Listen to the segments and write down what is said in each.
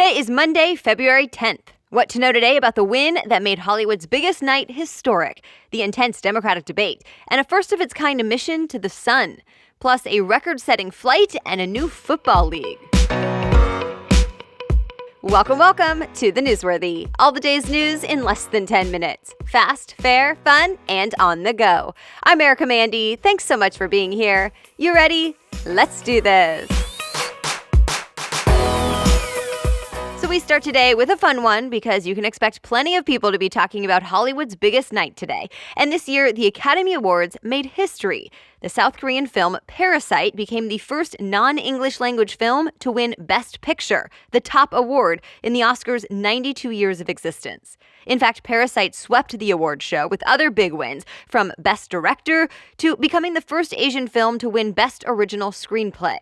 Today is Monday, February 10th. What to know today about the win that made Hollywood's biggest night historic, the intense Democratic debate, and a first-of-its-kind mission to the sun, plus a record-setting flight and a new football league. Welcome to The Newsworthy. All the day's news in less than 10 minutes. Fast, fair, fun, and on the go. I'm Erica Mandy. Thanks so much for being here. You ready? Let's do this. So we start today with a fun one because you can expect plenty of people to be talking about Hollywood's biggest night today. And this year, the Academy Awards made history. The South Korean film Parasite became the first non-English language film to win Best Picture, the top award in the Oscars' 92 years of existence. In fact, Parasite swept the award show with other big wins, from Best Director to becoming the first Asian film to win Best Original Screenplay.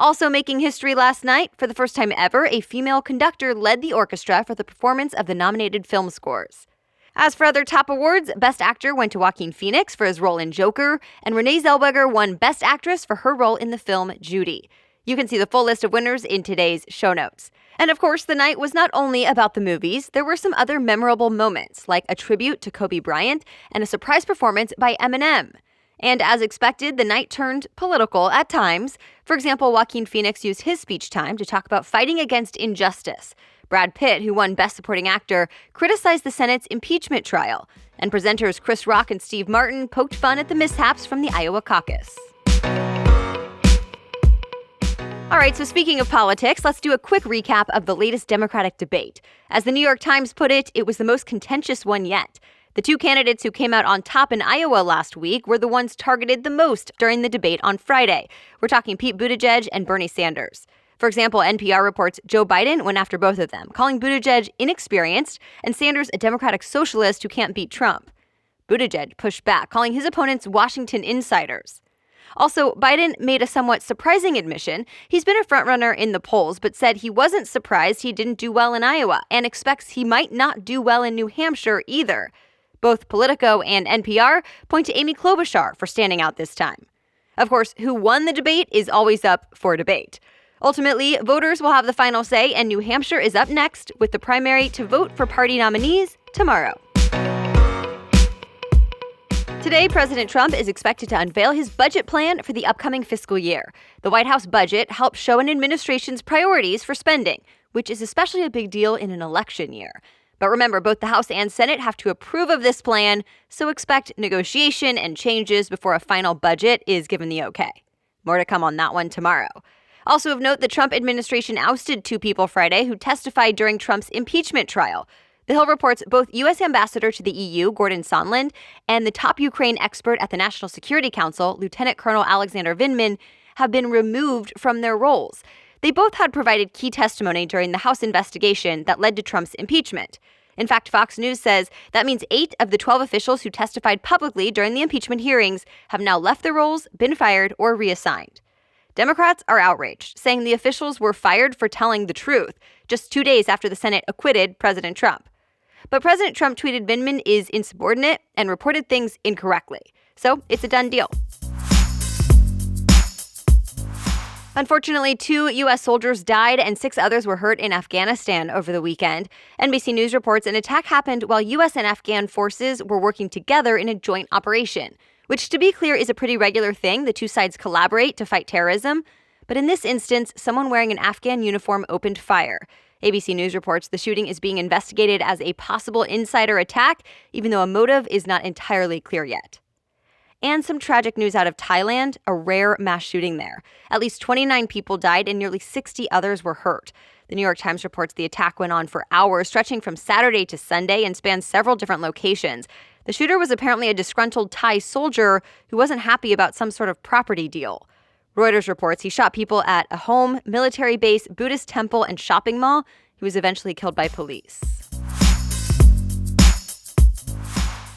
Also making history last night, for the first time ever, a female conductor led the orchestra for the performance of the nominated film scores. As for other top awards, Best Actor went to Joaquin Phoenix for his role in Joker, and Renee Zellweger won Best Actress for her role in the film Judy. You can see the full list of winners in today's show notes. And of course, the night was not only about the movies, there were some other memorable moments, like a tribute to Kobe Bryant and a surprise performance by Eminem. And as expected, the night turned political at times. For example, Joaquin Phoenix used his speech time to talk about fighting against injustice. Brad Pitt, who won Best Supporting Actor, criticized the Senate's impeachment trial. And presenters Chris Rock and Steve Martin poked fun at the mishaps from the Iowa caucus. All right, so speaking of politics, let's do a quick recap of the latest Democratic debate. As the New York Times put it, it was the most contentious one yet. The two candidates who came out on top in Iowa last week were the ones targeted the most during the debate on Friday. We're talking Pete Buttigieg and Bernie Sanders. For example, NPR reports Joe Biden went after both of them, calling Buttigieg inexperienced and Sanders a Democratic socialist who can't beat Trump. Buttigieg pushed back, calling his opponents Washington insiders. Also, Biden made a somewhat surprising admission. He's been a frontrunner in the polls, but said he wasn't surprised he didn't do well in Iowa and expects he might not do well in New Hampshire either. Both Politico and NPR point to Amy Klobuchar for standing out this time. Of course, who won the debate is always up for debate. Ultimately, voters will have the final say, and New Hampshire is up next with the primary to vote for party nominees tomorrow. Today, President Trump is expected to unveil his budget plan for the upcoming fiscal year. The White House budget helps show an administration's priorities for spending, which is especially a big deal in an election year. But remember, both the House and Senate have to approve of this plan, so expect negotiation and changes before a final budget is given the okay. More to come on that one tomorrow. Also of note, the Trump administration ousted two people Friday who testified during Trump's impeachment trial. The Hill reports both U.S. Ambassador to the EU, Gordon Sondland, and the top Ukraine expert at the National Security Council, Lieutenant Colonel Alexander Vindman, have been removed from their roles. They both had provided key testimony during the House investigation that led to Trump's impeachment. In fact, Fox News says that means 8 of the 12 officials who testified publicly during the impeachment hearings have now left their roles, been fired, or reassigned. Democrats are outraged, saying the officials were fired for telling the truth, just 2 days after the Senate acquitted President Trump. But President Trump tweeted Vindman is insubordinate and reported things incorrectly. So it's a done deal. Unfortunately, 2 U.S. soldiers died and 6 others were hurt in Afghanistan over the weekend. NBC News reports an attack happened while U.S. and Afghan forces were working together in a joint operation, which, to be clear, is a pretty regular thing. The two sides collaborate to fight terrorism. But in this instance, someone wearing an Afghan uniform opened fire. ABC News reports the shooting is being investigated as a possible insider attack, even though a motive is not entirely clear yet. And some tragic news out of Thailand, a rare mass shooting there. At least 29 people died and nearly 60 others were hurt. The New York Times reports the attack went on for hours, stretching from Saturday to Sunday and spanned several different locations. The shooter was apparently a disgruntled Thai soldier who wasn't happy about some sort of property deal. Reuters reports he shot people at a home, military base, Buddhist temple, and shopping mall. He was eventually killed by police.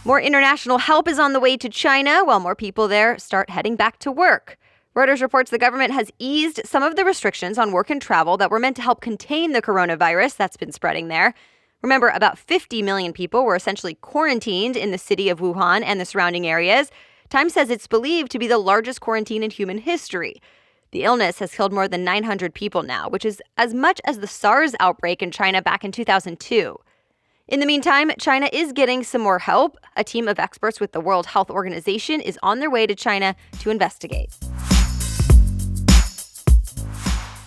More international help is on the way to China while more people there start heading back to work. Reuters reports the government has eased some of the restrictions on work and travel that were meant to help contain the coronavirus that's been spreading there. Remember, about 50 million people were essentially quarantined in the city of Wuhan and the surrounding areas. Time says it's believed to be the largest quarantine in human history. The illness has killed more than 900 people now, which is as much as the SARS outbreak in China back in 2002. In the meantime, China is getting some more help. A team of experts with the World Health Organization is on their way to China to investigate.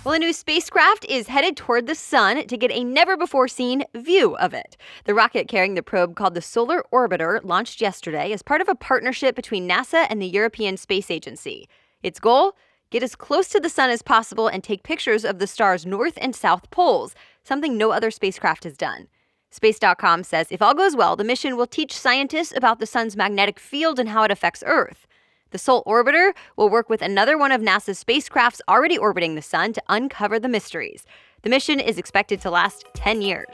Well, a new spacecraft is headed toward the sun to get a never-before-seen view of it. The rocket carrying the probe called the Solar Orbiter launched yesterday as part of a partnership between NASA and the European Space Agency. Its goal? Get as close to the sun as possible and take pictures of the star's north and south poles, something no other spacecraft has done. Space.com says if all goes well, the mission will teach scientists about the sun's magnetic field and how it affects Earth. The Solar Orbiter will work with another one of NASA's spacecrafts already orbiting the sun to uncover the mysteries. The mission is expected to last 10 years.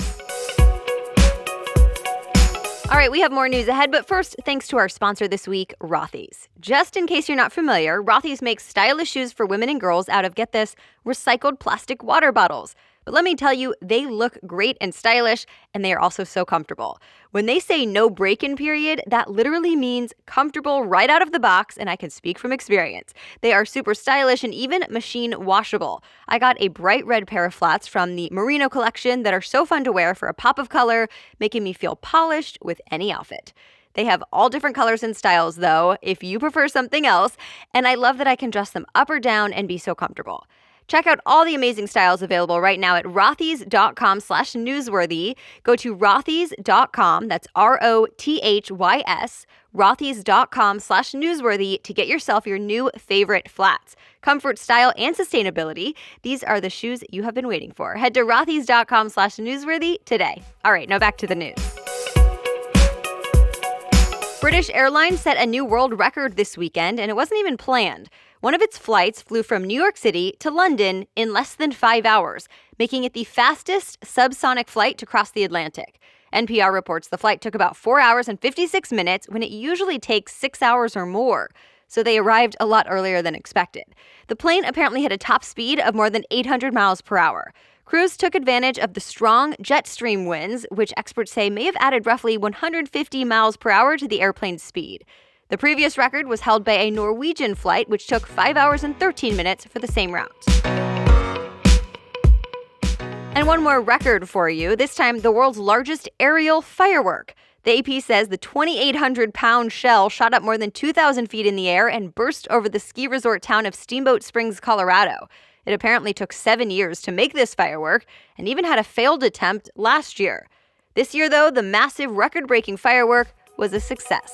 All right, we have more news ahead, but first, thanks to our sponsor this week, Rothy's. Just in case you're not familiar, Rothy's makes stylish shoes for women and girls out of, get this, recycled plastic water bottles. But let me tell you, they look great and stylish, and they are also so comfortable. When they say no break-in period, that literally means comfortable right out of the box, and I can speak from experience. They are super stylish and even machine washable. I got a bright red pair of flats from the Merino collection that are so fun to wear for a pop of color, making me feel polished with any outfit. They have all different colors and styles, though, if you prefer something else, and I love that I can dress them up or down and be so comfortable. Check out all the amazing styles available right now at rothys.com/newsworthy. Go to rothys.com, that's ROTHYS, rothys.com/newsworthy to get yourself your new favorite flats. Comfort, style, and sustainability. These are the shoes you have been waiting for. Head to rothys.com/newsworthy today. All right, now back to the news. British Airlines set a new world record this weekend, and it wasn't even planned. One of its flights flew from New York City to London in less than 5 hours, making it the fastest subsonic flight to cross the Atlantic. NPR reports the flight took about 4 hours and 56 minutes when it usually takes 6 hours or more. So they arrived a lot earlier than expected. The plane apparently had a top speed of more than 800 miles per hour. Crews took advantage of the strong jet stream winds, which experts say may have added roughly 150 miles per hour to the airplane's speed. The previous record was held by a Norwegian flight, which took 5 hours and 13 minutes for the same route. And one more record for you, this time the world's largest aerial firework. The AP says the 2,800-pound shell shot up more than 2,000 feet in the air and burst over the ski resort town of Steamboat Springs, Colorado. It apparently took 7 years to make this firework and even had a failed attempt last year. This year, though, the massive record-breaking firework was a success.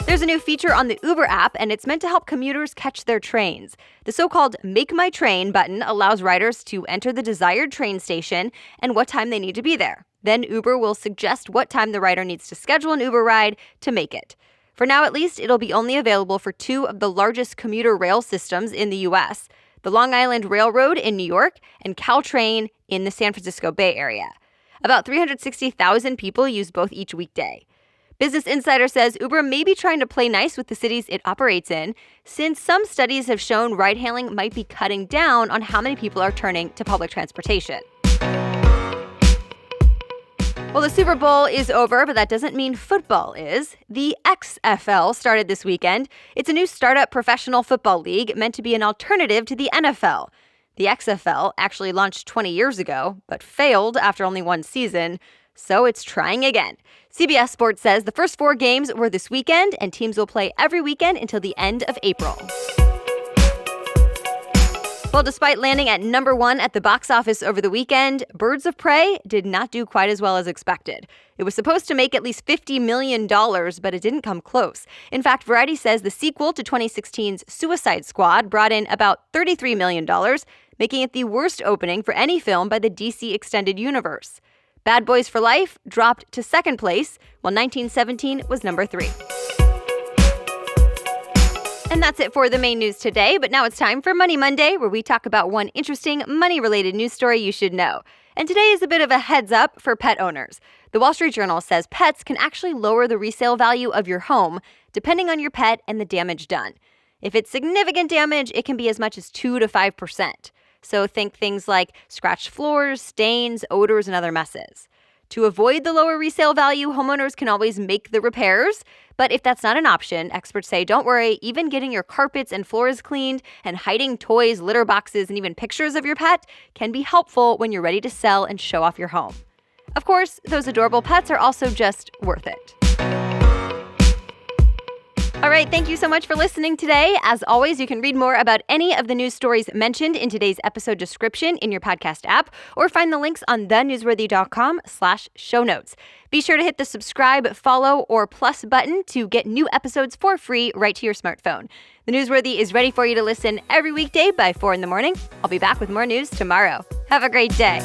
There's a new feature on the Uber app, and it's meant to help commuters catch their trains. The so-called Make My Train button allows riders to enter the desired train station and what time they need to be there. Then Uber will suggest what time the rider needs to schedule an Uber ride to make it. For now, at least, it'll be only available for 2 of the largest commuter rail systems in the U.S., the Long Island Railroad in New York and Caltrain in the San Francisco Bay Area. About 360,000 people use both each weekday. Business Insider says Uber may be trying to play nice with the cities it operates in, since some studies have shown ride-hailing might be cutting down on how many people are turning to public transportation. Well, the Super Bowl is over, but that doesn't mean football is. The XFL started this weekend. It's a new startup professional football league meant to be an alternative to the NFL. The XFL actually launched 20 years ago, but failed after only one season, so it's trying again. CBS Sports says the first 4 games were this weekend, and teams will play every weekend until the end of April. Well, despite landing at number 1 at the box office over the weekend, Birds of Prey did not do quite as well as expected. It was supposed to make at least $50 million, but it didn't come close. In fact, Variety says the sequel to 2016's Suicide Squad brought in about $33 million, making it the worst opening for any film by the DC Extended Universe. Bad Boys for Life dropped to 2nd place, while 1917 was number 3. And that's it for the main news today, but now it's time for Money Monday, where we talk about one interesting money-related news story you should know. And today is a bit of a heads up for pet owners. The Wall Street Journal says pets can actually lower the resale value of your home, depending on your pet and the damage done. If it's significant damage, it can be as much as 2 to 5%. So think things like scratched floors, stains, odors, and other messes. To avoid the lower resale value, homeowners can always make the repairs. But if that's not an option, experts say don't worry, even getting your carpets and floors cleaned and hiding toys, litter boxes, and even pictures of your pet can be helpful when you're ready to sell and show off your home. Of course, those adorable pets are also just worth it. All right, thank you so much for listening today. As always, you can read more about any of the news stories mentioned in today's episode description in your podcast app, or find the links on thenewsworthy.com/show notes. Be sure to hit the subscribe, follow, or plus button to get new episodes for free right to your smartphone. The Newsworthy is ready for you to listen every weekday by 4 in the morning. I'll be back with more news tomorrow. Have a great day.